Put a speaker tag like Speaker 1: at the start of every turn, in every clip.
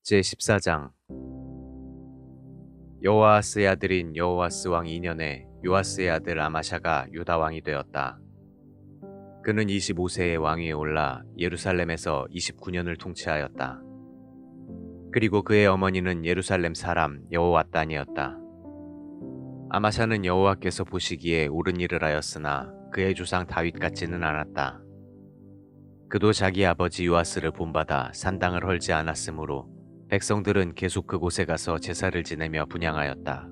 Speaker 1: 제14장 여호아하스의 아들인 여호아스 왕 2년에 요아스의 아들 아마샤가 유다 왕이 되었다. 그는 25세의 왕위에 올라 예루살렘에서 29년을 통치하였다. 그리고 그의 어머니는 예루살렘 사람 여호와단이었다. 아마샤는 여호와께서 보시기에 옳은 일을 하였으나 그의 조상 다윗 같지는 않았다. 그도 자기 아버지 요아스를 본받아 산당을 헐지 않았으므로 백성들은 계속 그곳에 가서 제사를 지내며 분향하였다.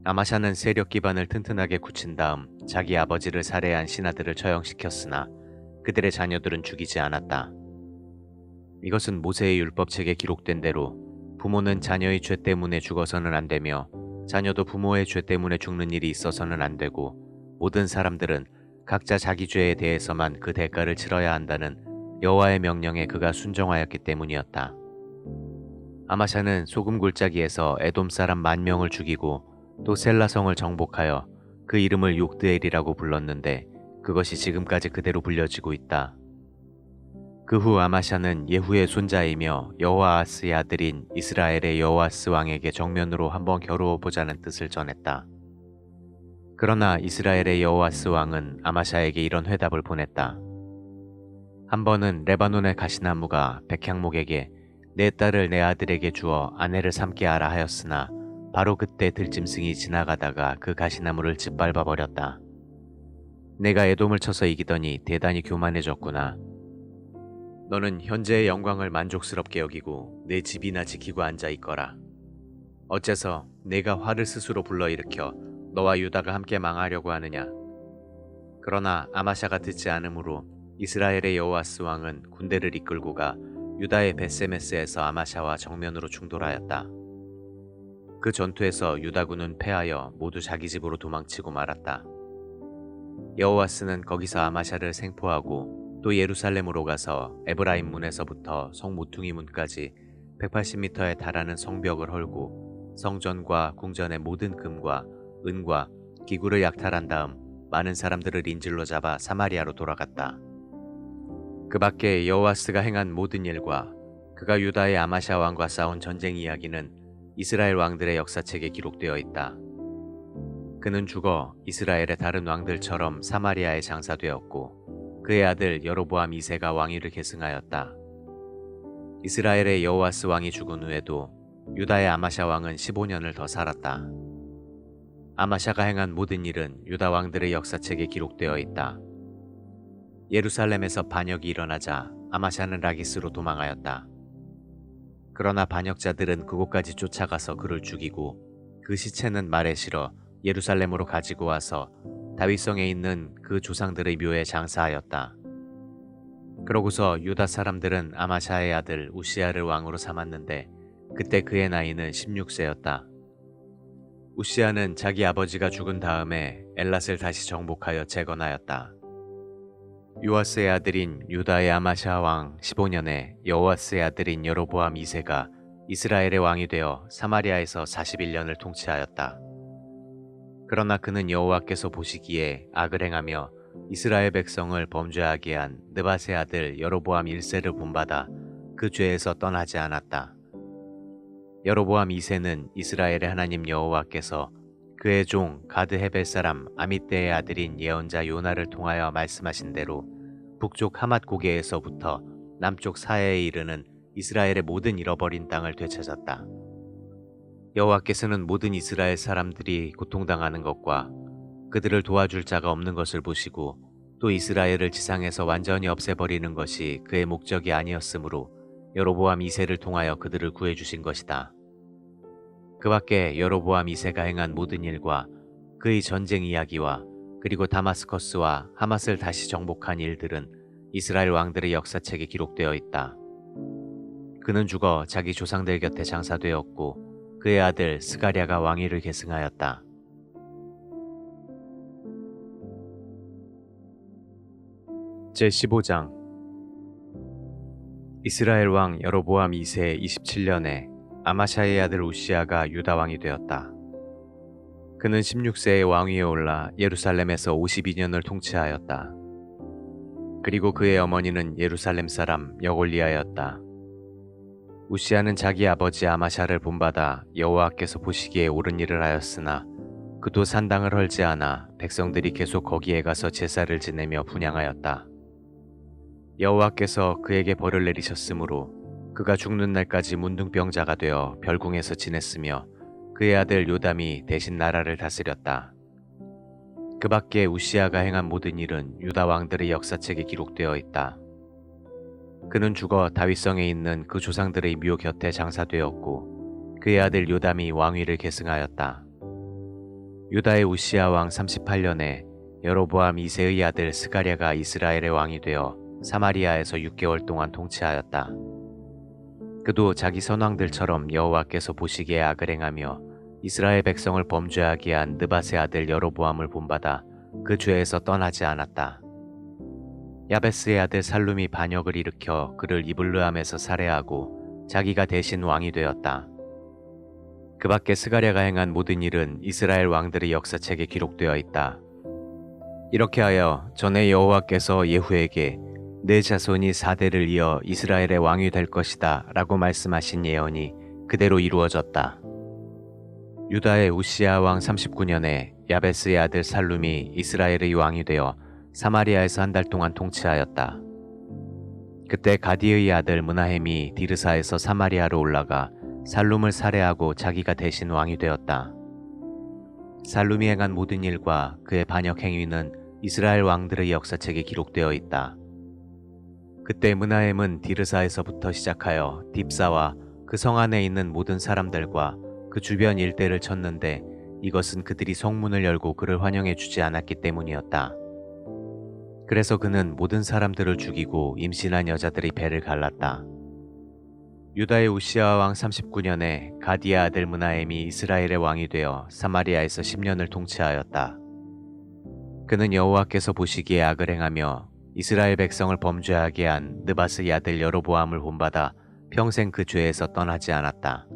Speaker 1: 아마샤는 세력 기반을 튼튼하게 굳힌 다음 자기 아버지를 살해한 신하들을 처형시켰으나 그들의 자녀들은 죽이지 않았다. 이것은 모세의 율법책에 기록된 대로 부모는 자녀의 죄 때문에 죽어서는 안 되며 자녀도 부모의 죄 때문에 죽는 일이 있어서는 안 되고 모든 사람들은 각자 자기 죄에 대해서만 그 대가를 치러야 한다는 여호와의 명령에 그가 순종하였기 때문이었다. 아마샤는 소금 골짜기에서 에돔 사람 10,000명을 죽이고 또 셀라성을 정복하여 그 이름을 욕드엘이라고 불렀는데 그것이 지금까지 그대로 불려지고 있다. 그 후 아마샤는 예후의 손자이며 여호아하스의 아들인 이스라엘의 여호아스 왕에게 정면으로 한번 겨루어 보자는 뜻을 전했다. 그러나 이스라엘의 여호아스 왕은 아마샤에게 이런 회답을 보냈다. 한 번은 레바논의 가시나무가 백향목에게 내 딸을 내 아들에게 주어 아내를 삼게 하라 하였으나 바로 그때 들짐승이 지나가다가 그 가시나무를 짓밟아 버렸다. 내가 에돔을 쳐서 이기더니 대단히 교만해졌구나. 너는 현재의 영광을 만족스럽게 여기고 내 집이나 지키고 앉아 있거라. 어째서 내가 화를 스스로 불러일으켜 너와 유다가 함께 망하려고 하느냐. 그러나 아마샤가 듣지 않으므로 이스라엘의 여호아스 왕은 군대를 이끌고 가 유다의 베세메스에서 아마샤와 정면으로 충돌하였다. 그 전투에서 유다군은 패하여 모두 자기 집으로 도망치고 말았다. 여호아스는 거기서 아마샤를 생포하고 또 예루살렘으로 가서 에브라임 문에서부터 성 모퉁이 문까지 180m에 달하는 성벽을 헐고 성전과 궁전의 모든 금과 은과 기구를 약탈한 다음 많은 사람들을 인질로 잡아 사마리아로 돌아갔다. 그 밖에 여호아스가 행한 모든 일과 그가 유다의 아마샤 왕과 싸운 전쟁 이야기는 이스라엘 왕들의 역사책에 기록되어 있다. 그는 죽어 이스라엘의 다른 왕들처럼 사마리아에 장사되었고 그의 아들 여로보암 2세가 왕위를 계승하였다. 이스라엘의 여호아스 왕이 죽은 후에도 유다의 아마샤 왕은 15년을 더 살았다. 아마샤가 행한 모든 일은 유다 왕들의 역사책에 기록되어 있다. 예루살렘에서 반역이 일어나자 아마샤는 라기스로 도망하였다. 그러나 반역자들은 그곳까지 쫓아가서 그를 죽이고 그 시체는 말에 실어 예루살렘으로 가지고 와서 다윗성에 있는 그 조상들의 묘에 장사하였다. 그러고서 유다 사람들은 아마샤의 아들 우시아를 왕으로 삼았는데 그때 그의 나이는 16세였다. 우시아는 자기 아버지가 죽은 다음에 엘랏을 다시 정복하여 재건하였다. 요아스의 아들인 유다의 아마샤 왕 15년에 여호아스의 아들인 여로보암 2세가 이스라엘의 왕이 되어 사마리아에서 41년을 통치하였다. 그러나 그는 여호와께서 보시기에 악을 행하며 이스라엘 백성을 범죄하게 한 느밧의 아들 여로보암 1세를 본받아 그 죄에서 떠나지 않았다. 여로보암 2세는 이스라엘의 하나님 여호와께서 그의 종 가드 헤벨 사람 아mit대의 아들인 예언자 요나를 통하여 말씀하신 대로 북쪽 하맛 고개에서부터 남쪽 사해에 이르는 이스라엘의 모든 잃어버린 땅을 되찾았다. 여호와께서는 모든 이스라엘 사람들이 고통당하는 것과 그들을 도와줄 자가 없는 것을 보시고 또 이스라엘을 지상에서 완전히 없애버리는 것이 그의 목적이 아니었으므로 여로보암 2세를 통하여 그들을 구해주신 것이다. 그 밖에 여로보암 2세가 행한 모든 일과 그의 전쟁 이야기와 그리고 다마스커스와 하맛을 다시 정복한 일들은 이스라엘 왕들의 역사책에 기록되어 있다. 그는 죽어 자기 조상들 곁에 장사되었고 그의 아들 스가랴가 왕위를 계승하였다. 제15장 이스라엘 왕 여로보암 2세 27년에 아마샤의 아들 우시아가 유다 왕이 되었다. 그는 16세의 왕위에 올라 예루살렘에서 52년을 통치하였다. 그리고 그의 어머니는 예루살렘 사람 여골리아였다. 우시아는 자기 아버지 아마샤를 본받아 여호와께서 보시기에 옳은 일을 하였으나 그도 산당을 헐지 않아 백성들이 계속 거기에 가서 제사를 지내며 분향하였다. 여호와께서 그에게 벌을 내리셨으므로 그가 죽는 날까지 문둥병자가 되어 별궁에서 지냈으며 그의 아들 요담이 대신 나라를 다스렸다. 그 밖에 우시아가 행한 모든 일은 유다 왕들의 역사책에 기록되어 있다. 그는 죽어 다윗성에 있는 그 조상들의 묘 곁에 장사되었고 그의 아들 요담이 왕위를 계승하였다. 유다의 우시아 왕 38년에 여로보암 2세의 아들 스가랴가 이스라엘의 왕이 되어 사마리아에서 6개월 동안 통치하였다. 그도 자기 선왕들처럼 여호와께서 보시기에 악을 행하며 이스라엘 백성을 범죄하게 한 느밧의 아들 여로보암을 본받아 그 죄에서 떠나지 않았다. 야베스의 아들 살룸이 반역을 일으켜 그를 이블르함에서 살해하고 자기가 대신 왕이 되었다. 그 밖에 스가랴가 행한 모든 일은 이스라엘 왕들의 역사책에 기록되어 있다. 이렇게 하여 전에 여호와께서 예후에게 내 자손이 4대를 이어 이스라엘의 왕이 될 것이다 라고 말씀하신 예언이 그대로 이루어졌다. 유다의 우시아 왕 39년에 야베스의 아들 살룸이 이스라엘의 왕이 되어 사마리아에서 한 달 동안 통치하였다. 그때 가디의 아들 므나헴이 디르사에서 사마리아로 올라가 살룸을 살해하고 자기가 대신 왕이 되었다. 살룸이 행한 모든 일과 그의 반역 행위는 이스라엘 왕들의 역사책에 기록되어 있다. 그때 므나헴은 디르사에서부터 시작하여 딥사와 그 성 안에 있는 모든 사람들과 그 주변 일대를 쳤는데 이것은 그들이 성문을 열고 그를 환영해 주지 않았기 때문이었다. 그래서 그는 모든 사람들을 죽이고 임신한 여자들의 배를 갈랐다. 유다의 우시아 왕 39년에 가디아 아들 므나헴이 이스라엘의 왕이 되어 사마리아에서 10년을 통치하였다. 그는 여호와께서 보시기에 악을 행하며 이스라엘 백성을 범죄하게 한 느밧의 아들 여로보암을 본받아 평생 그 죄에서 떠나지 않았다.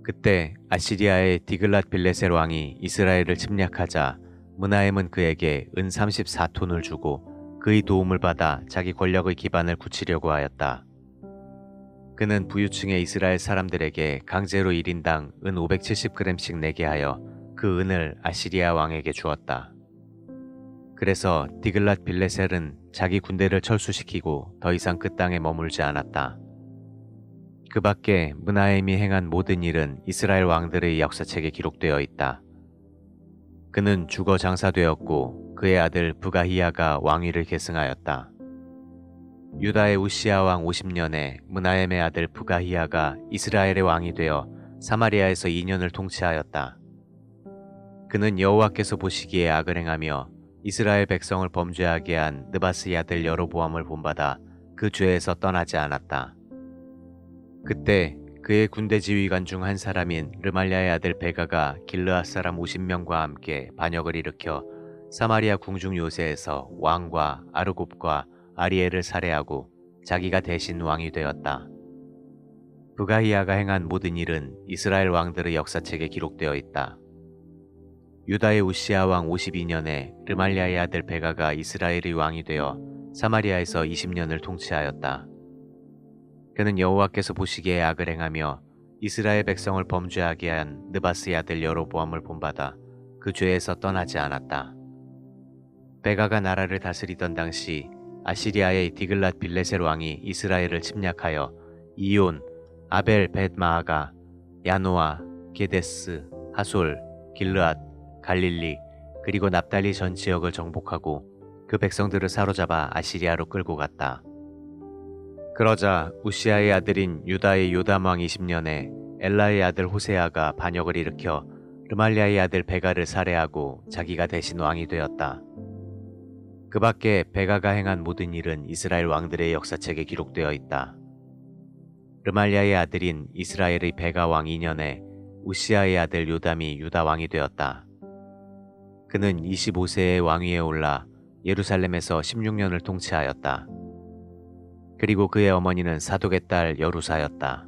Speaker 1: 그때 아시리아의 디글랏 빌레셀 왕이 이스라엘을 침략하자 므나헴은 그에게 은 34톤을 주고 그의 도움을 받아 자기 권력의 기반을 굳히려고 하였다. 그는 부유층의 이스라엘 사람들에게 강제로 1인당 은 570g씩 내게 하여 그 은을 아시리아 왕에게 주었다. 그래서 디글랏 빌레셀은 자기 군대를 철수시키고 더 이상 그 땅에 머물지 않았다. 그 밖에 므나헴이 행한 모든 일은 이스라엘 왕들의 역사책에 기록되어 있다. 그는 죽어 장사되었고 그의 아들 부가히야가 왕위를 계승하였다. 유다의 우시아 왕 50년에 므나헴의 아들 부가히야가 이스라엘의 왕이 되어 사마리아에서 2년을 통치하였다. 그는 여호와께서 보시기에 악을 행하며 이스라엘 백성을 범죄하게 한 느밧의 아들 여로보암을 본받아 그 죄에서 떠나지 않았다. 그때 그의 군대 지휘관 중 한 사람인 르말랴의 아들 베가가 길르앗 사람 50명과 함께 반역을 일으켜 사마리아 궁중 요새에서 왕과 아르곱과 아리엘을 살해하고 자기가 대신 왕이 되었다. 부가히야가 행한 모든 일은 이스라엘 왕들의 역사책에 기록되어 있다. 유다의 우시아 왕 52년에 르말랴의 아들 베가가 이스라엘의 왕이 되어 사마리아에서 20년을 통치하였다. 그는 여호와께서 보시기에 악을 행하며 이스라엘 백성을 범죄하게 한 느밧의 아들 여로보암을 본받아 그 죄에서 떠나지 않았다. 베가가 나라를 다스리던 당시 아시리아의 디글랏 빌레셀 왕이 이스라엘을 침략하여 이온, 아벨 벳마아가, 야노아, 게데스, 하솔, 길르앗, 갈릴리 그리고 납달리 전 지역을 정복하고 그 백성들을 사로잡아 아시리아로 끌고 갔다. 그러자 우시아의 아들인 유다의 요담 왕 20년에 엘라의 아들 호세아가 반역을 일으켜 르말랴의 아들 베가를 살해하고 자기가 대신 왕이 되었다. 그 밖에 베가가 행한 모든 일은 이스라엘 왕들의 역사책에 기록되어 있다. 르말랴의 아들인 이스라엘의 베가 왕 2년에 우시아의 아들 요담이 유다 왕이 되었다. 그는 25세의 왕위에 올라 예루살렘에서 16년을 통치하였다. 그리고 그의 어머니는 사독의 딸 여루사였다.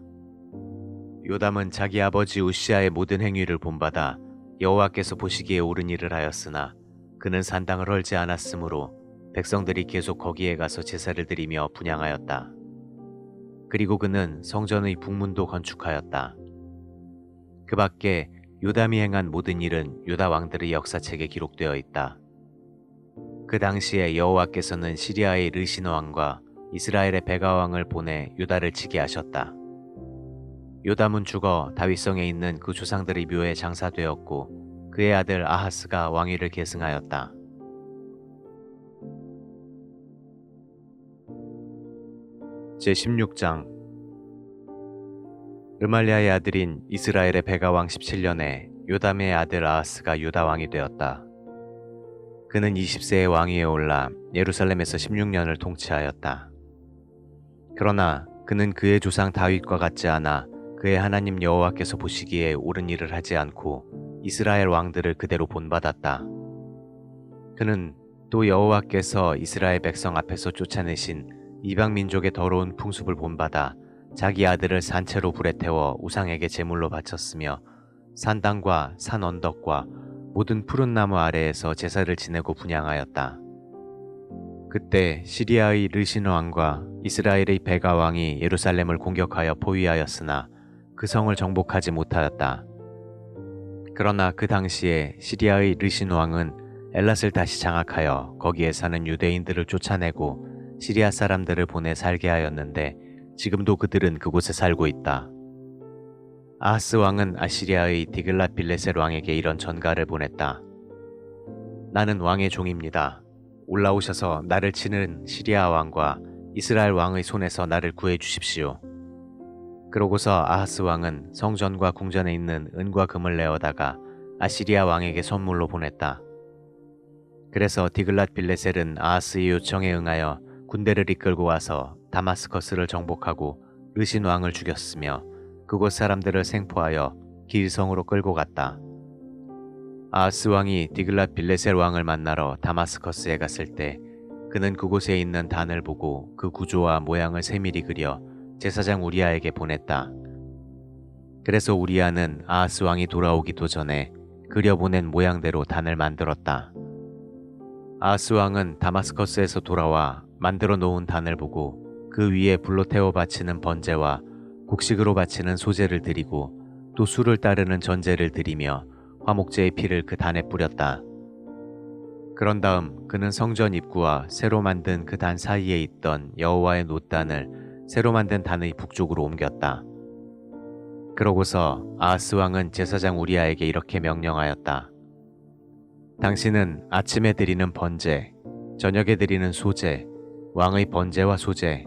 Speaker 1: 요담은 자기 아버지 우시아의 모든 행위를 본받아 여호와께서 보시기에 옳은 일을 하였으나 그는 산당을 헐지 않았으므로 백성들이 계속 거기에 가서 제사를 드리며 분향하였다. 그리고 그는 성전의 북문도 건축하였다. 그 밖에 요담이 행한 모든 일은 유다 왕들의 역사책에 기록되어 있다. 그 당시에 여호와께서는 시리아의 르신 왕과 이스라엘의 베가 왕을 보내 유다를 치게 하셨다. 요담은 죽어 다윗성에 있는 그 조상들의 묘에 장사되었고 그의 아들 아하스가 왕위를 계승하였다. 제16장 르말리아의 아들인 이스라엘의 베가 왕 17년에 요담의 아들 아하스가 유다 왕이 되었다. 그는 20세의 왕위에 올라 예루살렘에서 16년을 통치하였다. 그러나 그는 그의 조상 다윗과 같지 않아 그의 하나님 여호와께서 보시기에 옳은 일을 하지 않고 이스라엘 왕들을 그대로 본받았다. 그는 또 여호와께서 이스라엘 백성 앞에서 쫓아내신 이방 민족의 더러운 풍습을 본받아 자기 아들을 산채로 불에 태워 우상에게 제물로 바쳤으며 산당과 산 언덕과 모든 푸른 나무 아래에서 제사를 지내고 분향하였다. 그때 시리아의 르신 왕과 이스라엘의 베가 왕이 예루살렘을 공격하여 포위하였으나 그 성을 정복하지 못하였다. 그러나 그 당시에 시리아의 르신 왕은 엘랏을 다시 장악하여 거기에 사는 유대인들을 쫓아내고 시리아 사람들을 보내 살게 하였는데 지금도 그들은 그곳에 살고 있다. 아하스 왕은 아시리아의 디글랏 빌레셋 왕에게 이런 전가를 보냈다. 나는 왕의 종입니다. 올라오셔서 나를 치는 시리아 왕과 이스라엘 왕의 손에서 나를 구해 주십시오. 그러고서 아하스 왕은 성전과 궁전에 있는 은과 금을 내어다가 아시리아 왕에게 선물로 보냈다. 그래서 디글랏 빌레셋은 아하스의 요청에 응하여 군대를 이끌고 와서 다마스커스를 정복하고 르신 왕을 죽였으며 그곳 사람들을 생포하여 길성으로 끌고 갔다. 아하스 왕이 디글랏 빌레셋 왕을 만나러 다마스커스에 갔을 때 그는 그곳에 있는 단을 보고 그 구조와 모양을 세밀히 그려 제사장 우리아에게 보냈다. 그래서 우리아는 아하스 왕이 돌아오기도 전에 그려보낸 모양대로 단을 만들었다. 아하스 왕은 다마스커스에서 돌아와 만들어 놓은 단을 보고 그 위에 불로 태워 바치는 번제와 곡식으로 바치는 소제를 드리고 또 수를 따르는 전제를 드리며 화목제의 피를 그 단에 뿌렸다. 그런 다음 그는 성전 입구와 새로 만든 그 단 사이에 있던 여호와의 놋단을 새로 만든 단의 북쪽으로 옮겼다. 그러고서 아하스 왕은 제사장 우리아에게 이렇게 명령하였다. 당신은 아침에 드리는 번제, 저녁에 드리는 소제, 왕의 번제와 소제,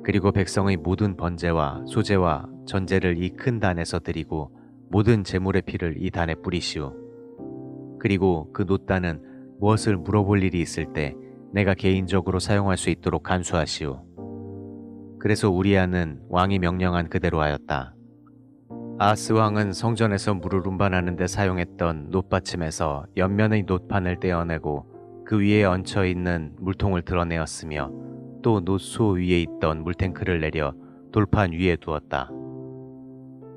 Speaker 1: 그리고 백성의 모든 번제와 소제와 전제를 이 큰 단에서 드리고 모든 제물의 피를 이 단에 뿌리시오. 그리고 그 놋단은 무엇을 물어볼 일이 있을 때 내가 개인적으로 사용할 수 있도록 간수하시오. 그래서 우리아는 왕이 명령한 그대로 하였다. 아하스 왕은 성전에서 물을 운반하는 데 사용했던 놋받침에서 옆면의 놋판을 떼어내고 그 위에 얹혀있는 물통을 드러내었으며 또 놋소 위에 있던 물탱크를 내려 돌판 위에 두었다.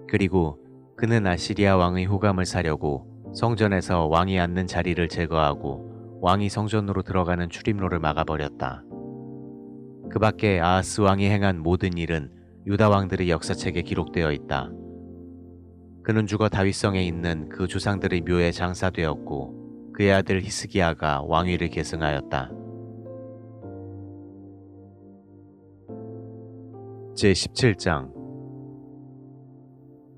Speaker 1: 그리고 그는 아시리아 왕의 호감을 사려고 성전에서 왕이 앉는 자리를 제거하고 왕이 성전으로 들어가는 출입로를 막아버렸다. 그 밖에 아하스 왕이 행한 모든 일은 유다 왕들의 역사책에 기록되어 있다. 그는 죽어 다윗성에 있는 그 조상들의 묘에 장사되었고 그의 아들 히스기야가 왕위를 계승하였다. 제17장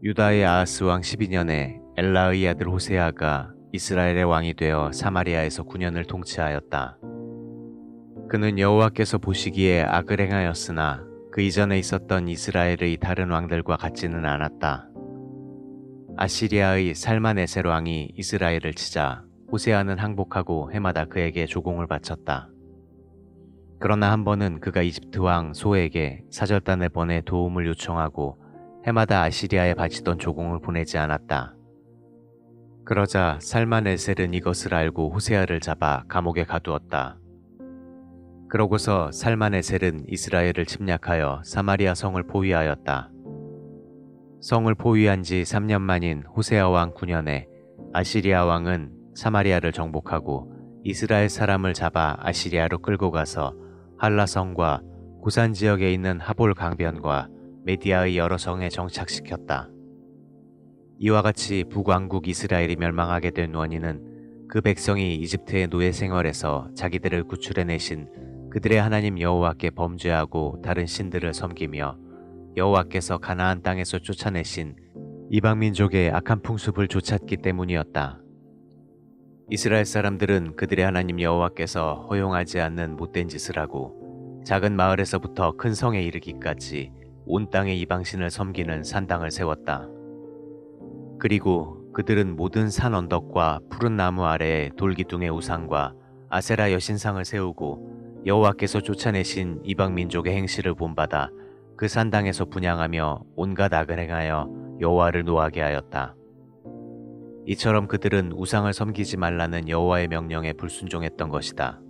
Speaker 1: 유다의 아하스 왕 12년에 엘라의 아들 호세아가 이스라엘의 왕이 되어 사마리아에서 9년을 통치하였다. 그는 여호와께서 보시기에 악을 행하였으나 그 이전에 있었던 이스라엘의 다른 왕들과 같지는 않았다. 아시리아의 살만에셀 왕이 이스라엘을 치자 호세아는 항복하고 해마다 그에게 조공을 바쳤다. 그러나 한 번은 그가 이집트 왕 소에게 사절단을 보내 도움을 요청하고 해마다 아시리아에 바치던 조공을 보내지 않았다. 그러자 살만에셀은 이것을 알고 호세아를 잡아 감옥에 가두었다. 그러고서 살만에셀은 이스라엘을 침략하여 사마리아 성을 포위하였다. 성을 포위한 지 3년 만인 호세아 왕 9년에 아시리아 왕은 사마리아를 정복하고 이스라엘 사람을 잡아 아시리아로 끌고 가서 한라성과 고산 지역에 있는 하볼 강변과 메디아의 여러 성에 정착시켰다. 이와 같이 북왕국 이스라엘이 멸망하게 된 원인은 그 백성이 이집트의 노예 생활에서 자기들을 구출해내신 그들의 하나님 여호와께 범죄하고 다른 신들을 섬기며 여호와께서 가나안 땅에서 쫓아내신 이방 민족의 악한 풍습을 좇았기 때문이었다. 이스라엘 사람들은 그들의 하나님 여호와께서 허용하지 않는 못된 짓을 하고 작은 마을에서부터 큰 성에 이르기까지 온 땅의 이방신을 섬기는 산당을 세웠다. 그리고 그들은 모든 산 언덕과 푸른 나무 아래에 돌기둥의 우상과 아세라 여신상을 세우고 여호와께서 쫓아내신 이방 민족의 행실을 본받아 그 산당에서 분향하며 온갖 악을 행하여 여호와를 노하게 하였다. 이처럼 그들은 우상을 섬기지 말라는 여호와의 명령에 불순종했던 것이다.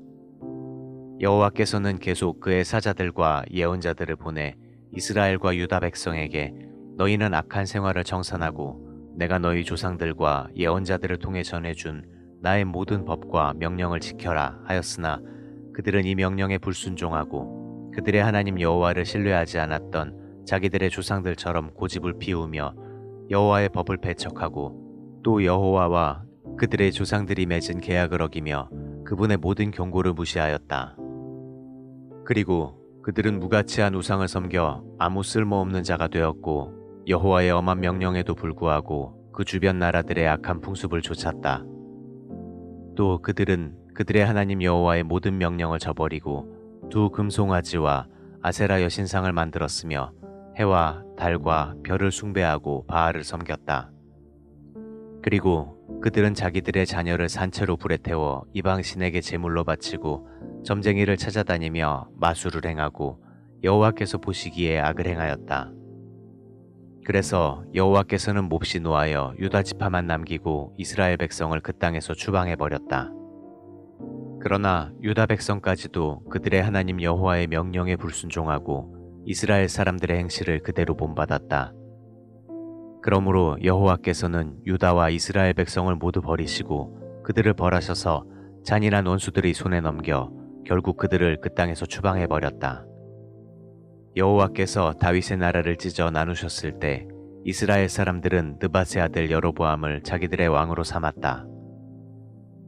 Speaker 1: 여호와께서는 계속 그의 사자들과 예언자들을 보내 이스라엘과 유다 백성에게 너희는 악한 생활을 정산하고 내가 너희 조상들과 예언자들을 통해 전해준 나의 모든 법과 명령을 지켜라 하였으나 그들은 이 명령에 불순종하고 그들의 하나님 여호와를 신뢰하지 않았던 자기들의 조상들처럼 고집을 피우며 여호와의 법을 배척하고 또 여호와와 그들의 조상들이 맺은 계약을 어기며 그분의 모든 경고를 무시하였다. 그리고 그들은 무가치한 우상을 섬겨 아무 쓸모없는 자가 되었고 여호와의 엄한 명령에도 불구하고 그 주변 나라들의 악한 풍습을 좇았다. 또 그들은 그들의 하나님 여호와의 모든 명령을 저버리고 두 금송아지와 아세라 여신상을 만들었으며 해와 달과 별을 숭배하고 바알을 섬겼다. 그리고 그들은 자기들의 자녀를 산채로 불에 태워 이방신에게 제물로 바치고 점쟁이를 찾아다니며 마술을 행하고 여호와께서 보시기에 악을 행하였다. 그래서 여호와께서는 몹시 노하여 유다 지파만 남기고 이스라엘 백성을 그 땅에서 추방해버렸다. 그러나 유다 백성까지도 그들의 하나님 여호와의 명령에 불순종하고 이스라엘 사람들의 행실을 그대로 본받았다. 그러므로 여호와께서는 유다와 이스라엘 백성을 모두 버리시고 그들을 벌하셔서 잔인한 원수들의 손에 넘겨 결국 그들을 그 땅에서 추방해버렸다. 여호와께서 다윗의 나라를 찢어 나누셨을 때 이스라엘 사람들은 느밧의 아들 여로보암을 자기들의 왕으로 삼았다.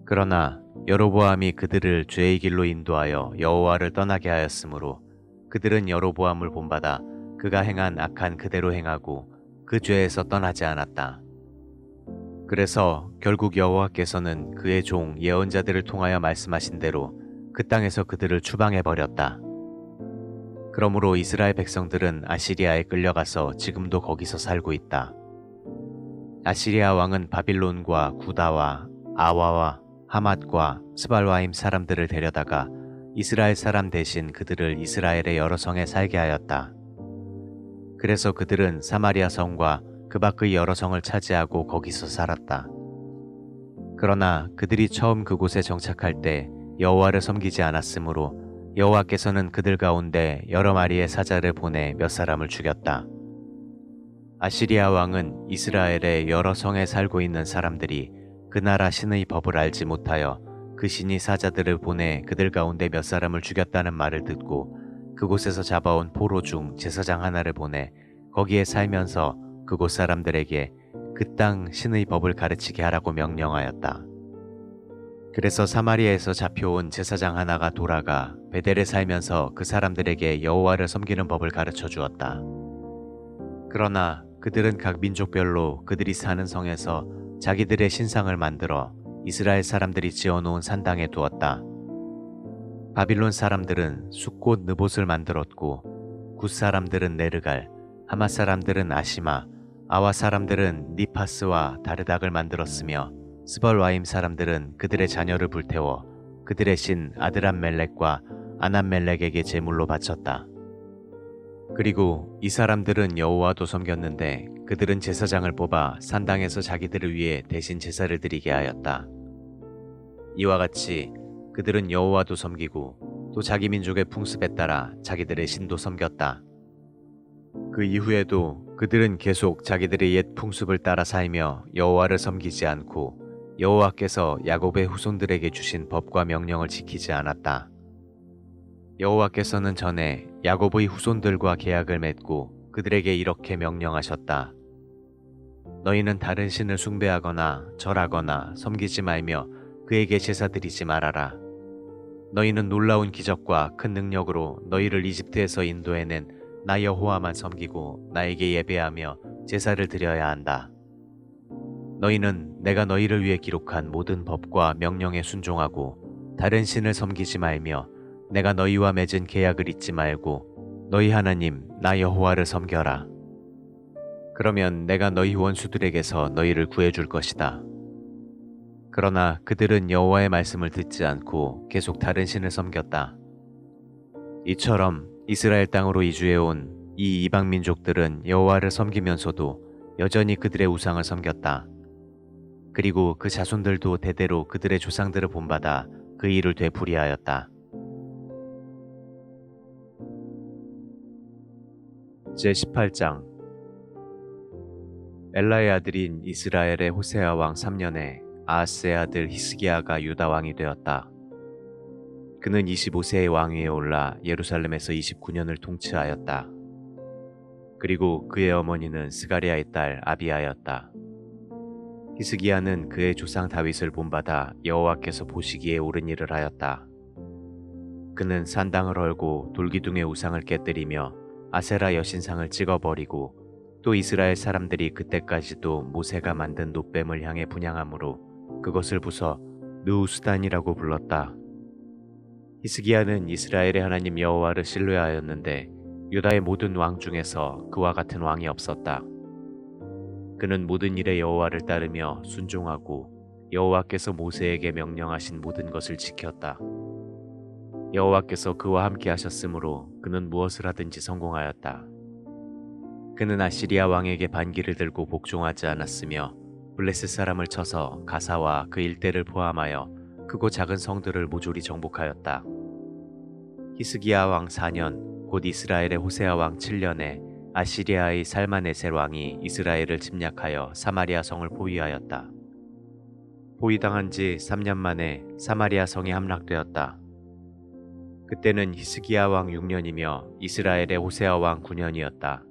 Speaker 1: 그러나 여로보암이 그들을 죄의 길로 인도하여 여호와를 떠나게 하였으므로 그들은 여로보암을 본받아 그가 행한 악한 그대로 행하고 그 죄에서 떠나지 않았다. 그래서 결국 여호와께서는 그의 종 예언자들을 통하여 말씀하신 대로 그 땅에서 그들을 추방해버렸다. 그러므로 이스라엘 백성들은 아시리아에 끌려가서 지금도 거기서 살고 있다. 아시리아 왕은 바빌론과 구다와 아와와 하맛과 스발와임 사람들을 데려다가 이스라엘 사람 대신 그들을 이스라엘의 여러 성에 살게 하였다. 그래서 그들은 사마리아 성과 그 밖의 여러 성을 차지하고 거기서 살았다. 그러나 그들이 처음 그곳에 정착할 때 여호와를 섬기지 않았으므로 여호와께서는 그들 가운데 여러 마리의 사자를 보내 몇 사람을 죽였다. 아시리아 왕은 이스라엘의 여러 성에 살고 있는 사람들이 그 나라 신의 법을 알지 못하여 그 신이 사자들을 보내 그들 가운데 몇 사람을 죽였다는 말을 듣고 그곳에서 잡아온 포로 중 제사장 하나를 보내 거기에 살면서 그곳 사람들에게 그 땅 신의 법을 가르치게 하라고 명령하였다. 그래서 사마리아에서 잡혀온 제사장 하나가 돌아가 베델에 살면서 그 사람들에게 여호와를 섬기는 법을 가르쳐 주었다. 그러나 그들은 각 민족별로 그들이 사는 성에서 자기들의 신상을 만들어 이스라엘 사람들이 지어놓은 산당에 두었다. 바빌론 사람들은 숫꽃 느봇을 만들었고 굿 사람들은 네르갈, 하맛 사람들은 아시마, 아와 사람들은 니파스와 다르닥을 만들었으며 스벌와임 사람들은 그들의 자녀를 불태워 그들의 신 아드람멜렉과 아남멜렉에게 제물로 바쳤다. 그리고 이 사람들은 여호와도 섬겼는데 그들은 제사장을 뽑아 산당에서 자기들을 위해 대신 제사를 드리게 하였다. 이와 같이 그들은 여호와도 섬기고 또 자기 민족의 풍습에 따라 자기들의 신도 섬겼다. 그 이후에도 그들은 계속 자기들의 옛 풍습을 따라 살며 여호와를 섬기지 않고 여호와께서 야곱의 후손들에게 주신 법과 명령을 지키지 않았다. 여호와께서는 전에 야곱의 후손들과 계약을 맺고 그들에게 이렇게 명령하셨다. 너희는 다른 신을 숭배하거나 절하거나 섬기지 말며 그에게 제사 드리지 말아라. 너희는 놀라운 기적과 큰 능력으로 너희를 이집트에서 인도해낸 나 여호와만 섬기고 나에게 예배하며 제사를 드려야 한다. 너희는 내가 너희를 위해 기록한 모든 법과 명령에 순종하고 다른 신을 섬기지 말며 내가 너희와 맺은 계약을 잊지 말고 너희 하나님 나 여호와를 섬겨라. 그러면 내가 너희 원수들에게서 너희를 구해줄 것이다. 그러나 그들은 여호와의 말씀을 듣지 않고 계속 다른 신을 섬겼다. 이처럼 이스라엘 땅으로 이주해온 이 이방 민족들은 여호와를 섬기면서도 여전히 그들의 우상을 섬겼다. 그리고 그 자손들도 대대로 그들의 조상들을 본받아 그 일을 되풀이하였다. 제18장 엘라의 아들인 이스라엘의 호세아 왕 3년에 아하스의 아들 히스기야가 유다 왕이 되었다. 그는 25세의 왕위에 올라 예루살렘에서 29년을 통치하였다. 그리고 그의 어머니는 스가랴의 딸 아비야였다. 히스기야는 그의 조상 다윗을 본받아 여호와께서 보시기에 옳은 일을 하였다. 그는 산당을 헐고 돌기둥의 우상을 깨뜨리며 아세라 여신상을 찍어버리고 또 이스라엘 사람들이 그때까지도 모세가 만든 놋뱀을 향해 분향함으로 그것을 부숴 느우스단이라고 불렀다. 히스기야는 이스라엘의 하나님 여호와를 신뢰하였는데 유다의 모든 왕 중에서 그와 같은 왕이 없었다. 그는 모든 일에 여호와를 따르며 순종하고 여호와께서 모세에게 명령하신 모든 것을 지켰다. 여호와께서 그와 함께 하셨으므로 그는 무엇을 하든지 성공하였다. 그는 아시리아 왕에게 반기를 들고 복종하지 않았으며 블레셋 사람을 쳐서 가사와 그 일대를 포함하여 크고 작은 성들을 모조리 정복하였다. 히스기야 왕 4년 곧 이스라엘의 호세아 왕 7년에 아시리아의 살마네셀 왕이 이스라엘을 침략하여 사마리아 성을 포위하였다. 포위당한 지 3년 만에 사마리아 성이 함락되었다. 그때는 히스기야 왕 6년이며 이스라엘의 호세아 왕 9년이었다.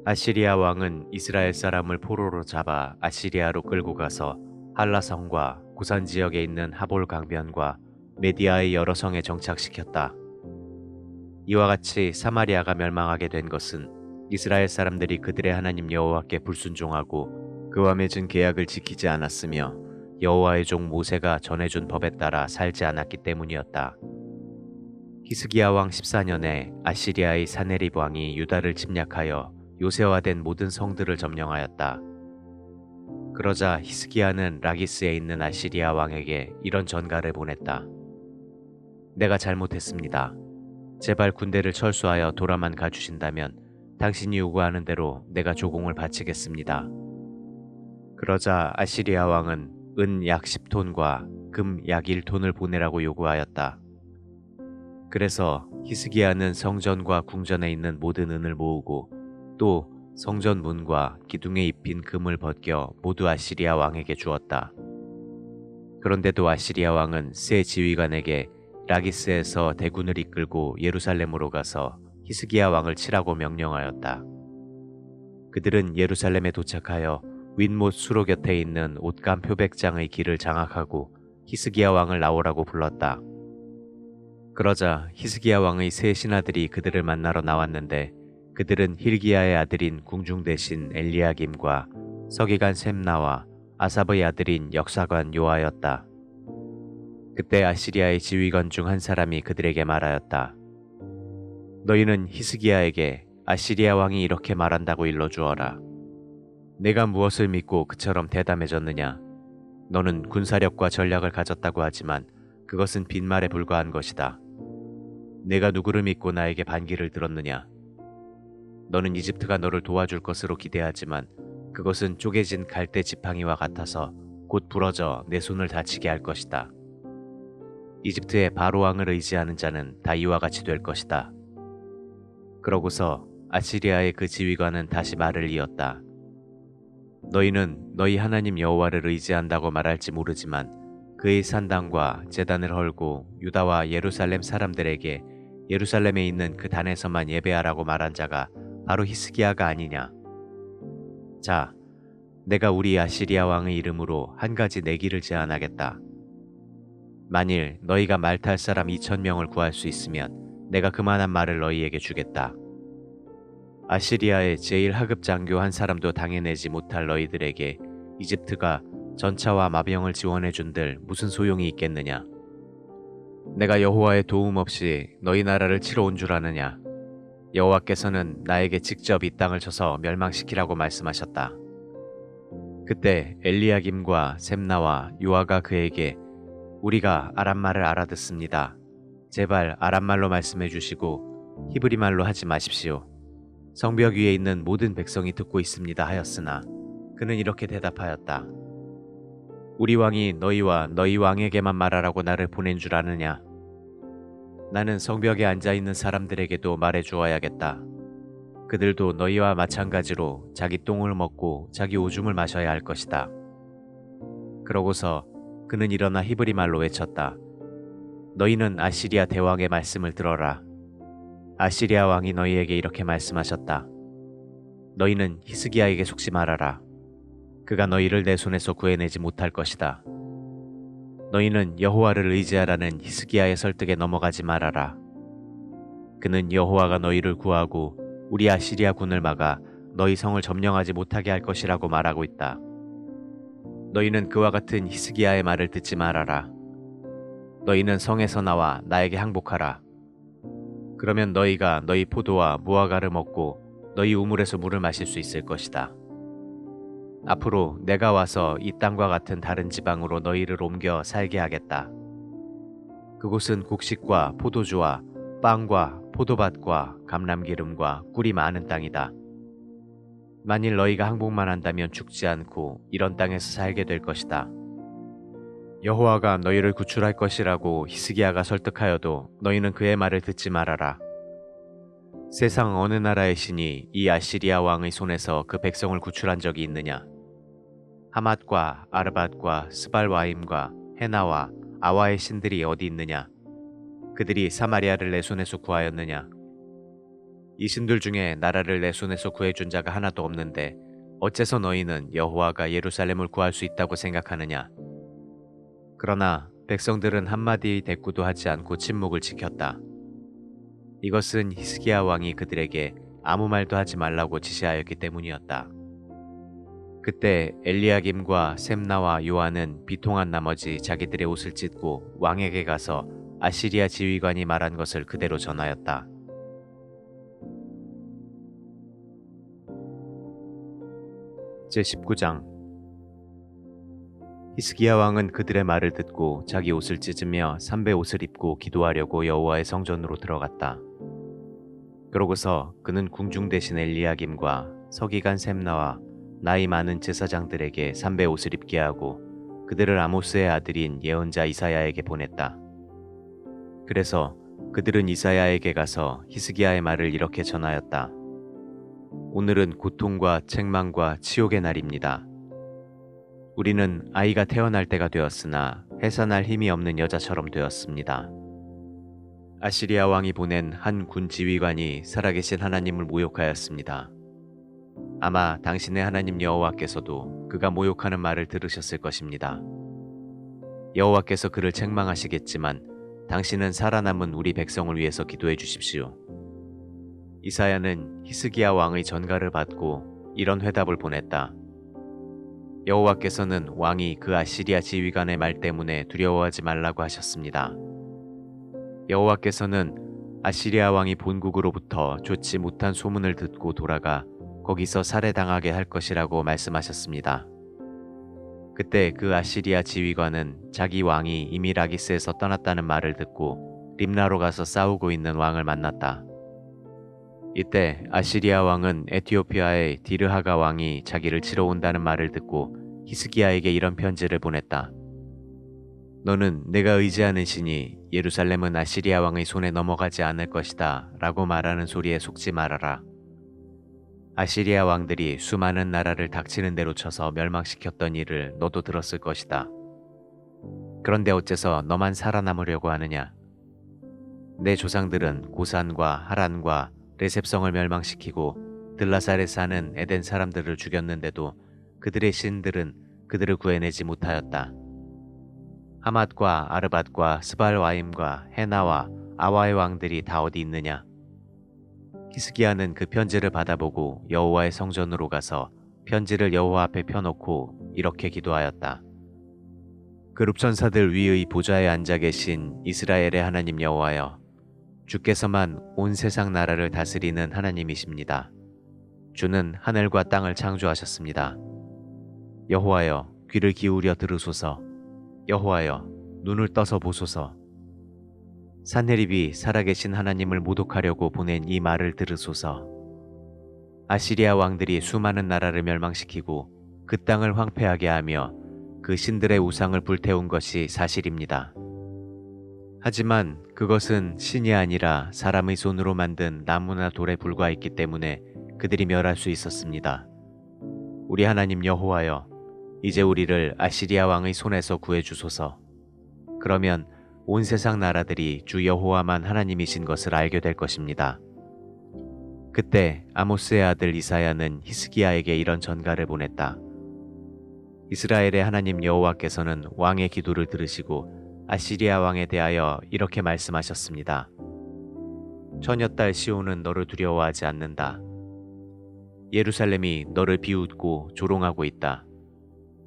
Speaker 1: 아시리아 왕은 이스라엘 사람을 포로로 잡아 아시리아로 끌고 가서 한라성과 고산 지역에 있는 하볼 강변과 메디아의 여러 성에 정착시켰다. 이와 같이 사마리아가 멸망하게 된 것은 이스라엘 사람들이 그들의 하나님 여호와께 불순종하고 그와 맺은 계약을 지키지 않았으며 여호와의 종 모세가 전해준 법에 따라 살지 않았기 때문이었다. 히스기야 왕 14년에 아시리아의 사네립 왕이 유다를 침략하여 요새화된 모든 성들을 점령하였다. 그러자 히스기야는 라기스에 있는 아시리아 왕에게 이런 전가를 보냈다. 내가 잘못했습니다. 제발 군대를 철수하여 돌아만 가주신다면 당신이 요구하는 대로 내가 조공을 바치겠습니다. 그러자 아시리아 왕은 은 약 10톤과 금 약 1톤을 보내라고 요구하였다. 그래서 히스기야는 성전과 궁전에 있는 모든 은을 모으고 또 성전 문과 기둥에 입힌 금을 벗겨 모두 아시리아 왕에게 주었다. 그런데도 아시리아 왕은 세 지휘관에게 라기스에서 대군을 이끌고 예루살렘으로 가서 히스기야 왕을 치라고 명령하였다. 그들은 예루살렘에 도착하여 윗못 수로 곁에 있는 옷감 표백장의 길을 장악하고 히스기야 왕을 나오라고 불렀다. 그러자 히스기야 왕의 세 신하들이 그들을 만나러 나왔는데 그들은 힐기야의 아들인 궁중 대신 엘리야김과 서기관 셈나와 아삽의 아들인 역사관 요하였다. 그때 아시리아의 지휘관 중 한 사람이 그들에게 말하였다. 너희는 히스기야에게 아시리아 왕이 이렇게 말한다고 일러주어라. 내가 무엇을 믿고 그처럼 대담해졌느냐? 너는 군사력과 전략을 가졌다고 하지만 그것은 빈말에 불과한 것이다. 내가 누구를 믿고 나에게 반기를 들었느냐? 너는 이집트가 너를 도와줄 것으로 기대하지만 그것은 쪼개진 갈대 지팡이와 같아서 곧 부러져 내 손을 다치게 할 것이다. 이집트의 바로 왕을 의지하는 자는 다 이와 같이 될 것이다. 그러고서 아시리아의 그 지휘관은 다시 말을 이었다. 너희는 너희 하나님 여호와를 의지한다고 말할지 모르지만 그의 산당과 제단을 헐고 유다와 예루살렘 사람들에게 예루살렘에 있는 그 단에서만 예배하라고 말한 자가 바로 히스기야가 아니냐. 자, 내가 우리 아시리아 왕의 이름으로 한 가지 내기를 제안하겠다. 만일 너희가 말 탈 사람 2,000명을 구할 수 있으면 내가 그만한 말을 너희에게 주겠다. 아시리아의 제일 하급 장교 한 사람도 당해내지 못할 너희들에게 이집트가 전차와 마병을 지원해준들 무슨 소용이 있겠느냐. 내가 여호와의 도움 없이 너희 나라를 치러 온 줄 아느냐. 여호와께서는 나에게 직접 이 땅을 쳐서 멸망시키라고 말씀하셨다. 그때 엘리야김과 셈나와 요아가 그에게 우리가 아람말을 알아듣습니다. 제발 아람말로 말씀해 주시고 히브리말로 하지 마십시오. 성벽 위에 있는 모든 백성이 듣고 있습니다 하였으나 그는 이렇게 대답하였다. 우리 왕이 너희와 너희 왕에게만 말하라고 나를 보낸 줄 아느냐. 나는 성벽에 앉아있는 사람들에게도 말해 주어야겠다. 그들도 너희와 마찬가지로 자기 똥을 먹고 자기 오줌을 마셔야 할 것이다. 그러고서 그는 일어나 히브리 말로 외쳤다. 너희는 아시리아 대왕의 말씀을 들어라. 아시리아 왕이 너희에게 이렇게 말씀하셨다. 너희는 히스기야에게 속지 말아라. 그가 너희를 내 손에서 구해내지 못할 것이다. 너희는 여호와를 의지하라는 히스기야의 설득에 넘어가지 말아라. 그는 여호와가 너희를 구하고 우리 아시리아 군을 막아 너희 성을 점령하지 못하게 할 것이라고 말하고 있다. 너희는 그와 같은 히스기야의 말을 듣지 말아라. 너희는 성에서 나와 나에게 항복하라. 그러면 너희가 너희 포도와 무화과를 먹고 너희 우물에서 물을 마실 수 있을 것이다. 앞으로 내가 와서 이 땅과 같은 다른 지방으로 너희를 옮겨 살게 하겠다. 그곳은 곡식과 포도주와 빵과 포도밭과 감람기름과 꿀이 많은 땅이다. 만일 너희가 항복만 한다면 죽지 않고 이런 땅에서 살게 될 것이다. 여호와가 너희를 구출할 것이라고 히스기야가 설득하여도 너희는 그의 말을 듣지 말아라. 세상 어느 나라의 신이 이 아시리아 왕의 손에서 그 백성을 구출한 적이 있느냐? 하맛과 아르밧과 스발와임과 헤나와 아와의 신들이 어디 있느냐? 그들이 사마리아를 내 손에서 구하였느냐? 이 신들 중에 나라를 내 손에서 구해준 자가 하나도 없는데 어째서 너희는 여호와가 예루살렘을 구할 수 있다고 생각하느냐? 그러나 백성들은 한마디 대꾸도 하지 않고 침묵을 지켰다. 이것은 히스기야 왕이 그들에게 아무 말도 하지 말라고 지시하였기 때문이었다. 그때 엘리야김과 셈나와 요한은 비통한 나머지 자기들의 옷을 찢고 왕에게 가서 아시리아 지휘관이 말한 것을 그대로 전하였다. 제19장 히스기야 왕은 그들의 말을 듣고 자기 옷을 찢으며 삼배 옷을 입고 기도하려고 여호와의 성전으로 들어갔다. 그러고서 그는 궁중 대신 엘리야김과 서기관 셈나와 나이 많은 제사장들에게 삼배 옷을 입게 하고 그들을 아모스의 아들인 예언자 이사야에게 보냈다. 그래서 그들은 이사야에게 가서 히스기야의 말을 이렇게 전하였다. 오늘은 고통과 책망과 치욕의 날입니다. 우리는 아이가 태어날 때가 되었으나 해산할 힘이 없는 여자처럼 되었습니다. 아시리아 왕이 보낸 한 군 지휘관이 살아계신 하나님을 모욕하였습니다. 아마 당신의 하나님 여호와께서도 그가 모욕하는 말을 들으셨을 것입니다. 여호와께서 그를 책망하시겠지만 당신은 살아남은 우리 백성을 위해서 기도해 주십시오. 이사야는 히스기야 왕의 전가를 받고 이런 회답을 보냈다. 여호와께서는 왕이 그 아시리아 지휘관의 말 때문에 두려워하지 말라고 하셨습니다. 여호와께서는 아시리아 왕이 본국으로부터 좋지 못한 소문을 듣고 돌아가 거기서 살해당하게 할 것이라고 말씀하셨습니다. 그때 그 아시리아 지휘관은 자기 왕이 이미 라기스에서 떠났다는 말을 듣고 림나로 가서 싸우고 있는 왕을 만났다. 이때 아시리아 왕은 에티오피아의 디르하가 왕이 자기를 치러 온다는 말을 듣고 히스기야에게 이런 편지를 보냈다. 너는 내가 의지하는 신이 예루살렘은 아시리아 왕의 손에 넘어가지 않을 것이다 라고 말하는 소리에 속지 말아라. 아시리아 왕들이 수많은 나라를 닥치는 대로 쳐서 멸망시켰던 일을 너도 들었을 것이다. 그런데 어째서 너만 살아남으려고 하느냐? 내 조상들은 고산과 하란과 레셉성을 멸망시키고 들라살에 사는 에덴 사람들을 죽였는데도 그들의 신들은 그들을 구해내지 못하였다. 하맛과 아르밧과 스발와임과 헤나와 아와의 왕들이 다 어디 있느냐? 히스기야는 그 편지를 받아보고 여호와의 성전으로 가서 편지를 여호와 앞에 펴놓고 이렇게 기도하였다. 그룹 천사들 위의 보좌에 앉아 계신 이스라엘의 하나님 여호와여, 주께서만 온 세상 나라를 다스리는 하나님이십니다. 주는 하늘과 땅을 창조하셨습니다. 여호와여, 귀를 기울여 들으소서. 여호와여, 눈을 떠서 보소서. 산헤립이 살아계신 하나님을 모독하려고 보낸 이 말을 들으소서. 아시리아 왕들이 수많은 나라를 멸망시키고 그 땅을 황폐하게 하며 그 신들의 우상을 불태운 것이 사실입니다. 하지만 그것은 신이 아니라 사람의 손으로 만든 나무나 돌에 불과했기 때문에 그들이 멸할 수 있었습니다. 우리 하나님 여호와여, 이제 우리를 아시리아 왕의 손에서 구해주소서. 그러면 온 세상 나라들이 주 여호와만 하나님이신 것을 알게 될 것입니다. 그때 아모스의 아들 이사야는 히스기야에게 이런 전가를 보냈다. 이스라엘의 하나님 여호와께서는 왕의 기도를 들으시고 아시리아 왕에 대하여 이렇게 말씀하셨습니다. 처녀딸 시온은 너를 두려워하지 않는다. 예루살렘이 너를 비웃고 조롱하고 있다.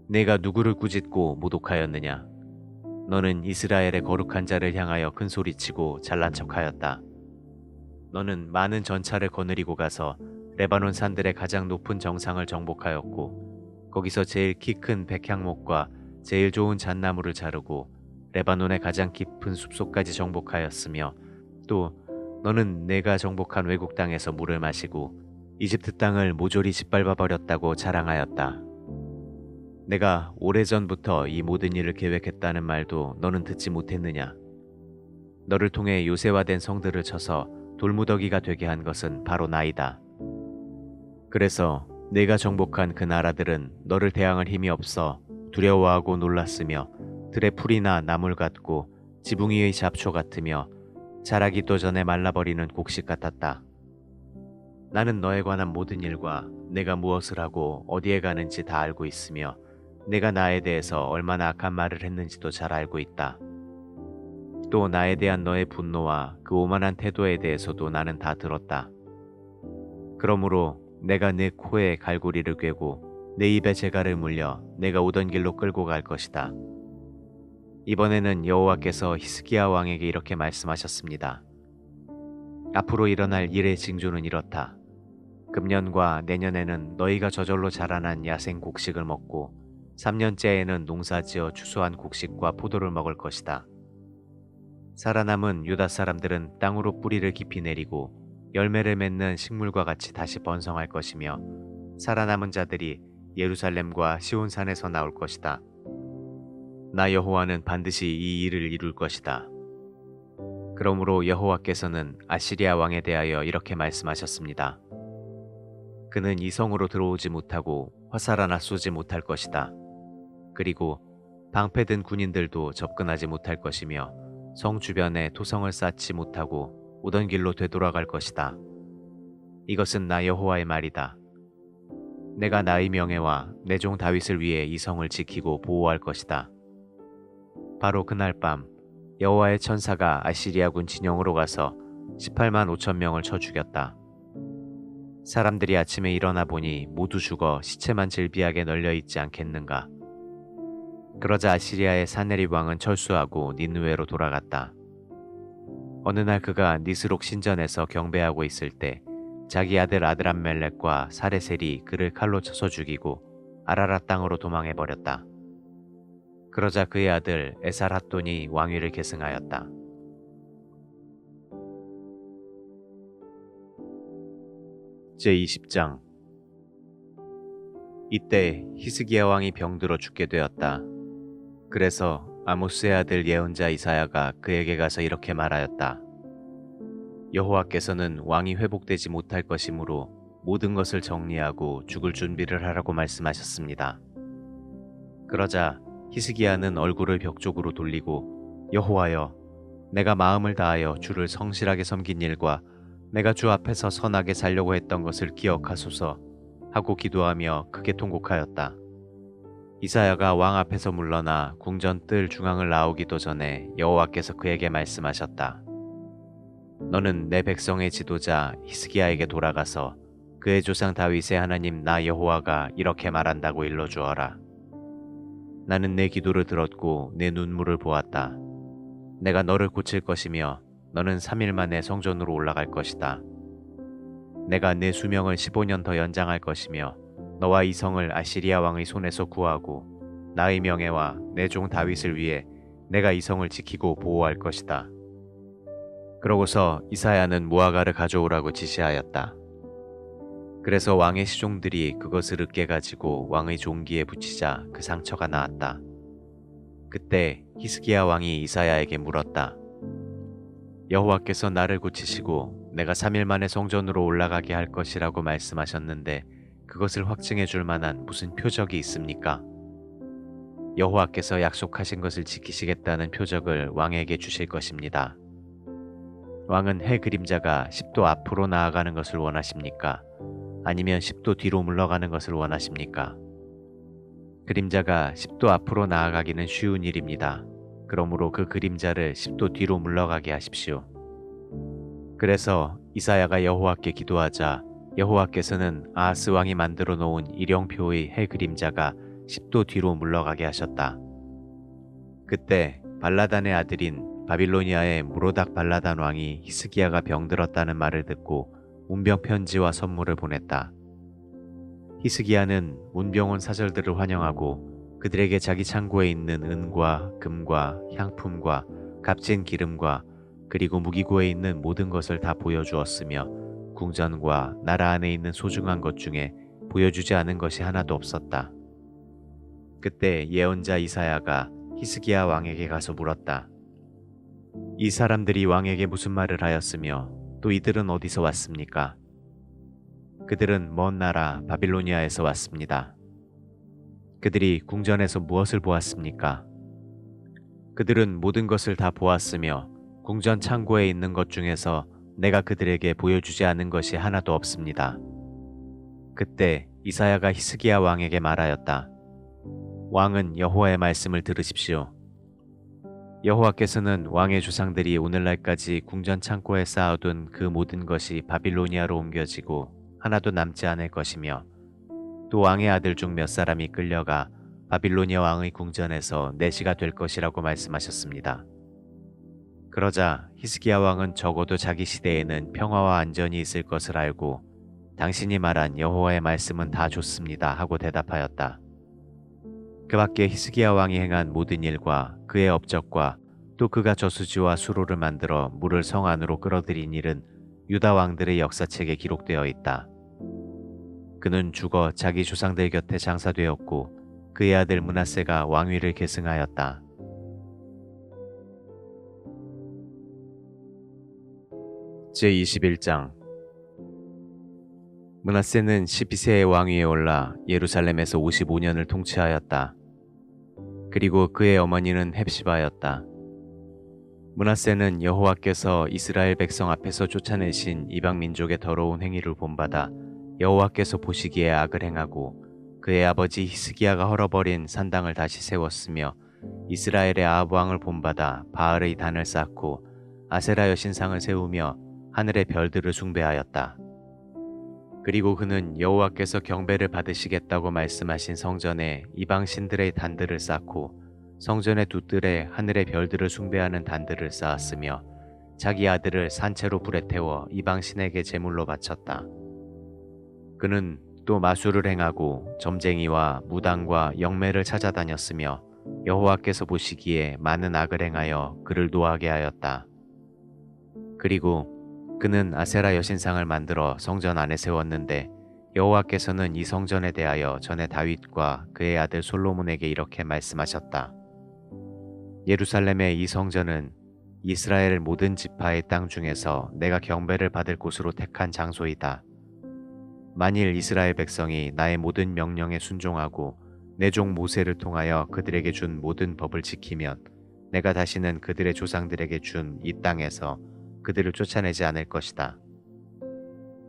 Speaker 1: 내가 누구를 꾸짖고 모독하였느냐? 너는 이스라엘의 거룩한 자를 향하여 큰 소리치고 잘난 척하였다. 너는 많은 전차를 거느리고 가서 레바논 산들의 가장 높은 정상을 정복하였고 거기서 제일 키 큰 백향목과 제일 좋은 잣나무를 자르고 레바논의 가장 깊은 숲속까지 정복하였으며 또 너는 내가 정복한 외국 땅에서 물을 마시고 이집트 땅을 모조리 짓밟아 버렸다고 자랑하였다. 내가 오래전부터 이 모든 일을 계획했다는 말도 너는 듣지 못했느냐? 너를 통해 요새화된 성들을 쳐서 돌무더기가 되게 한 것은 바로 나이다. 그래서 내가 정복한 그 나라들은 너를 대항할 힘이 없어 두려워하고 놀랐으며 들의 풀이나 나물 같고 지붕 위의 잡초 같으며 자라기도 전에 말라버리는 곡식 같았다. 나는 너에 관한 모든 일과 내가 무엇을 하고 어디에 가는지 다 알고 있으며 내가 나에 대해서 얼마나 악한 말을 했는지도 잘 알고 있다. 또 나에 대한 너의 분노와 그 오만한 태도에 대해서도 나는 다 들었다. 그러므로 내가 내 코에 갈고리를 꿰고 내 입에 재갈을 물려 내가 오던 길로 끌고 갈 것이다. 이번에는 여호와께서 히스기야 왕에게 이렇게 말씀하셨습니다. 앞으로 일어날 일의 징조는 이렇다. 금년과 내년에는 너희가 저절로 자라난 야생 곡식을 먹고 3년째에는 농사지어 추수한 곡식과 포도를 먹을 것이다. 살아남은 유다 사람들은 땅으로 뿌리를 깊이 내리고 열매를 맺는 식물과 같이 다시 번성할 것이며 살아남은 자들이 예루살렘과 시온산에서 나올 것이다. 나 여호와는 반드시 이 일을 이룰 것이다. 그러므로 여호와께서는 아시리아 왕에 대하여 이렇게 말씀하셨습니다. 그는 이 성으로 들어오지 못하고 화살 하나 쏘지 못할 것이다. 그리고 방패든 군인들도 접근하지 못할 것이며 성 주변에 토성을 쌓지 못하고 오던 길로 되돌아갈 것이다. 이것은 나 여호와의 말이다. 내가 나의 명예와 내 종 다윗을 위해 이 성을 지키고 보호할 것이다. 바로 그날 밤 여호와의 천사가 아시리아군 진영으로 가서 18만 5천 명을 쳐 죽였다. 사람들이 아침에 일어나 보니 모두 죽어 시체만 질비하게 널려 있지 않겠는가. 그러자 아시리아의 사네립 왕은 철수하고 니느웨로 돌아갔다. 어느 날 그가 니스록 신전에서 경배하고 있을 때 자기 아들 아드람멜렉과 사레셀이 그를 칼로 쳐서 죽이고 아라랏 땅으로 도망해버렸다. 그러자 그의 아들 에살핫돈이 왕위를 계승하였다. 제20장. 이때 히스기야 왕이 병들어 죽게 되었다. 그래서 아모스의 아들 예언자 이사야가 그에게 가서 이렇게 말하였다. 여호와께서는 왕이 회복되지 못할 것이므로 모든 것을 정리하고 죽을 준비를 하라고 말씀하셨습니다. 그러자 히스기야는 얼굴을 벽 쪽으로 돌리고 여호와여, 내가 마음을 다하여 주를 성실하게 섬긴 일과 내가 주 앞에서 선하게 살려고 했던 것을 기억하소서 하고 기도하며 크게 통곡하였다. 이사야가 왕 앞에서 물러나 궁전 뜰 중앙을 나오기도 전에 여호와께서 그에게 말씀하셨다. 너는 내 백성의 지도자 히스기야에게 돌아가서 그의 조상 다윗의 하나님 나 여호와가 이렇게 말한다고 일러주어라. 나는 내 기도를 들었고 내 눈물을 보았다. 내가 너를 고칠 것이며 너는 3일 만에 성전으로 올라갈 것이다. 내가 내 수명을 15년 더 연장할 것이며 너와 이 성을 아시리아 왕의 손에서 구하고 나의 명예와 내 종 다윗을 위해 내가 이 성을 지키고 보호할 것이다. 그러고서 이사야는 무화과를 가져오라고 지시하였다. 그래서 왕의 시종들이 그것을 으깨 가지고 왕의 종기에 붙이자 그 상처가 나았다. 그때 히스기야 왕이 이사야에게 물었다. 여호와께서 나를 고치시고 내가 3일 만에 성전으로 올라가게 할 것이라고 말씀하셨는데 그것을 확증해 줄 만한 무슨 표적이 있습니까? 여호와께서 약속하신 것을 지키시겠다는 표적을 왕에게 주실 것입니다. 왕은 해 그림자가 10도 앞으로 나아가는 것을 원하십니까? 아니면 10도 뒤로 물러가는 것을 원하십니까? 그림자가 10도 앞으로 나아가기는 쉬운 일입니다. 그러므로 그 그림자를 10도 뒤로 물러가게 하십시오. 그래서 이사야가 여호와께 기도하자 여호와께서는 아하스 왕이 만들어 놓은 일용표의 해 그림자가 10도 뒤로 물러가게 하셨다. 그때 발라단의 아들인 바빌로니아의 무로닥 발라단 왕이 히스기야가 병들었다는 말을 듣고 운병 편지와 선물을 보냈다. 히스기야는 운병 온 사절들을 환영하고 그들에게 자기 창고에 있는 은과 금과 향품과 값진 기름과 그리고 무기고에 있는 모든 것을 다 보여주었으며 궁전과 나라 안에 있는 소중한 것 중에 보여주지 않은 것이 하나도 없었다. 그때 예언자 이사야가 히스기야 왕에게 가서 물었다. 이 사람들이 왕에게 무슨 말을 하였으며 또 이들은 어디서 왔습니까? 그들은 먼 나라 바빌로니아에서 왔습니다. 그들이 궁전에서 무엇을 보았습니까? 그들은 모든 것을 다 보았으며 궁전 창고에 있는 것 중에서 내가 그들에게 보여주지 않은 것이 하나도 없습니다. 그때 이사야가 히스기야 왕에게 말하였다. 왕은 여호와의 말씀을 들으십시오. 여호와께서는 왕의 조상들이 오늘날까지 궁전 창고에 쌓아둔 그 모든 것이 바빌로니아로 옮겨지고 하나도 남지 않을 것이며 또 왕의 아들 중 몇 사람이 끌려가 바빌로니아 왕의 궁전에서 내시가 될 것이라고 말씀하셨습니다. 그러자 히스기야 왕은 적어도 자기 시대에는 평화와 안전이 있을 것을 알고 당신이 말한 여호와의 말씀은 다 좋습니다 하고 대답하였다. 그 밖에 히스기야 왕이 행한 모든 일과 그의 업적과 또 그가 저수지와 수로를 만들어 물을 성 안으로 끌어들인 일은 유다 왕들의 역사책에 기록되어 있다. 그는 죽어 자기 조상들 곁에 장사되었고 그의 아들 므낫세가 왕위를 계승하였다. 제21장 므낫세는 12세의 왕위에 올라 예루살렘에서 55년을 통치하였다. 그리고 그의 어머니는 헵시바였다. 므낫세는 여호와께서 이스라엘 백성 앞에서 쫓아내신 이방 민족의 더러운 행위를 본받아 여호와께서 보시기에 악을 행하고 그의 아버지 히스기야가 헐어버린 산당을 다시 세웠으며 이스라엘의 아합 왕을 본받아 바알의 단을 쌓고 아세라 여신상을 세우며 하늘의 별들을 숭배하였다. 그리고 그는 여호와께서 경배를 받으시겠다고 말씀하신 성전에 이방 신들의 단들을 쌓고 성전의 두 뜰에 하늘의 별들을 숭배하는 단들을 쌓았으며 자기 아들을 산채로 불에 태워 이방 신에게 제물로 바쳤다. 그는 또 마술을 행하고 점쟁이와 무당과 영매를 찾아다녔으며 여호와께서 보시기에 많은 악을 행하여 그를 노하게 하였다. 그리고 그는 아세라 여신상을 만들어 성전 안에 세웠는데 여호와께서는 이 성전에 대하여 전에 다윗과 그의 아들 솔로몬에게 이렇게 말씀하셨다. 예루살렘의 이 성전은 이스라엘 모든 지파의 땅 중에서 내가 경배를 받을 곳으로 택한 장소이다. 만일 이스라엘 백성이 나의 모든 명령에 순종하고 내 종 모세를 통하여 그들에게 준 모든 법을 지키면 내가 다시는 그들의 조상들에게 준 이 땅에서 그들을 쫓아내지 않을 것이다.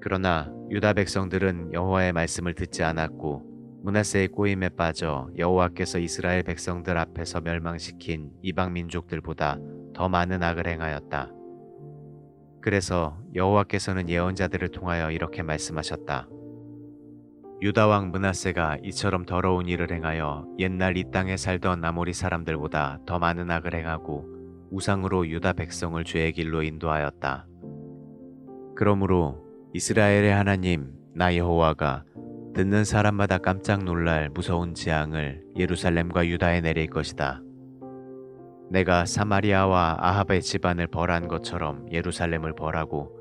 Speaker 1: 그러나 유다 백성들은 여호와의 말씀을 듣지 않았고 므낫세의 꼬임에 빠져 여호와께서 이스라엘 백성들 앞에서 멸망시킨 이방 민족들보다 더 많은 악을 행하였다. 그래서 여호와께서는 예언자들을 통하여 이렇게 말씀하셨다. 유다 왕 므낫세가 이처럼 더러운 일을 행하여 옛날 이 땅에 살던 아모리 사람들보다 더 많은 악을 행하고 우상으로 유다 백성을 죄의 길로 인도하였다. 그러므로 이스라엘의 하나님 나 여호와가 듣는 사람마다 깜짝 놀랄 무서운 재앙을 예루살렘과 유다에 내릴 것이다. 내가 사마리아와 아합의 집안을 벌한 것처럼 예루살렘을 벌하고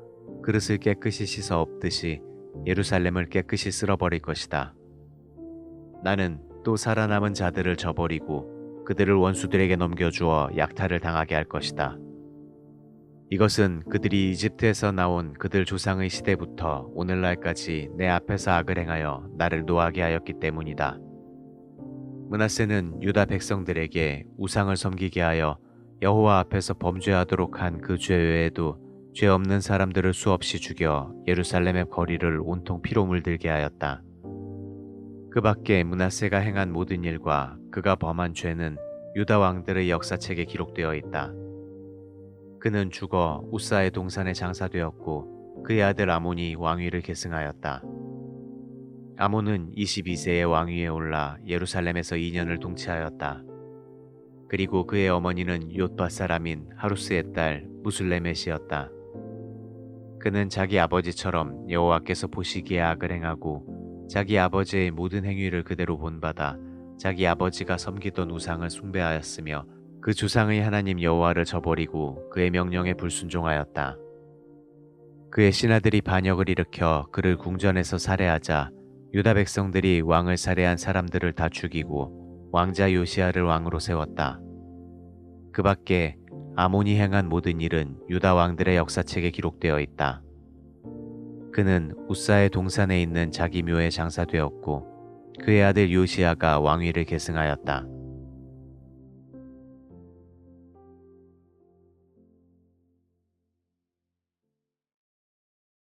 Speaker 1: 그릇을 깨끗이 씻어 엎듯이 예루살렘을 깨끗이 쓸어버릴 것이다. 나는 또 살아남은 자들을 저버리고 그들을 원수들에게 넘겨주어 약탈을 당하게 할 것이다. 이것은 그들이 이집트에서 나온 그들 조상의 시대부터 오늘날까지 내 앞에서 악을 행하여 나를 노하게 하였기 때문이다. 므낫세는 유다 백성들에게 우상을 섬기게 하여 여호와 앞에서 범죄하도록 한 그 죄 외에도 죄 없는 사람들을 수없이 죽여 예루살렘의 거리를 온통 피로 물들게 하였다. 그 밖에 므낫세가 행한 모든 일과 그가 범한 죄는 유다 왕들의 역사책에 기록되어 있다. 그는 죽어 우사의 동산에 장사되었고 그의 아들 아몬이 왕위를 계승하였다. 아몬은 22세의 왕위에 올라 예루살렘에서 2년을 통치하였다. 그리고 그의 어머니는 욤바 사람인 하루스의 딸 무술레멧이었다. 그는 자기 아버지처럼 여호와께서 보시기에 악을 행하고 자기 아버지의 모든 행위를 그대로 본받아 자기 아버지가 섬기던 우상을 숭배하였으며 그 조상의 하나님 여호와를 저버리고 그의 명령에 불순종하였다. 그의 신하들이 반역을 일으켜 그를 궁전에서 살해하자 유다 백성들이 왕을 살해한 사람들을 다 죽이고 왕자 요시아를 왕으로 세웠다. 그 밖에 아몬이 행한 모든 일은 유다 왕들의 역사책에 기록되어 있다. 그는 우사의 동산에 있는 자기 묘에 장사되었고 그의 아들 요시아가 왕위를 계승하였다.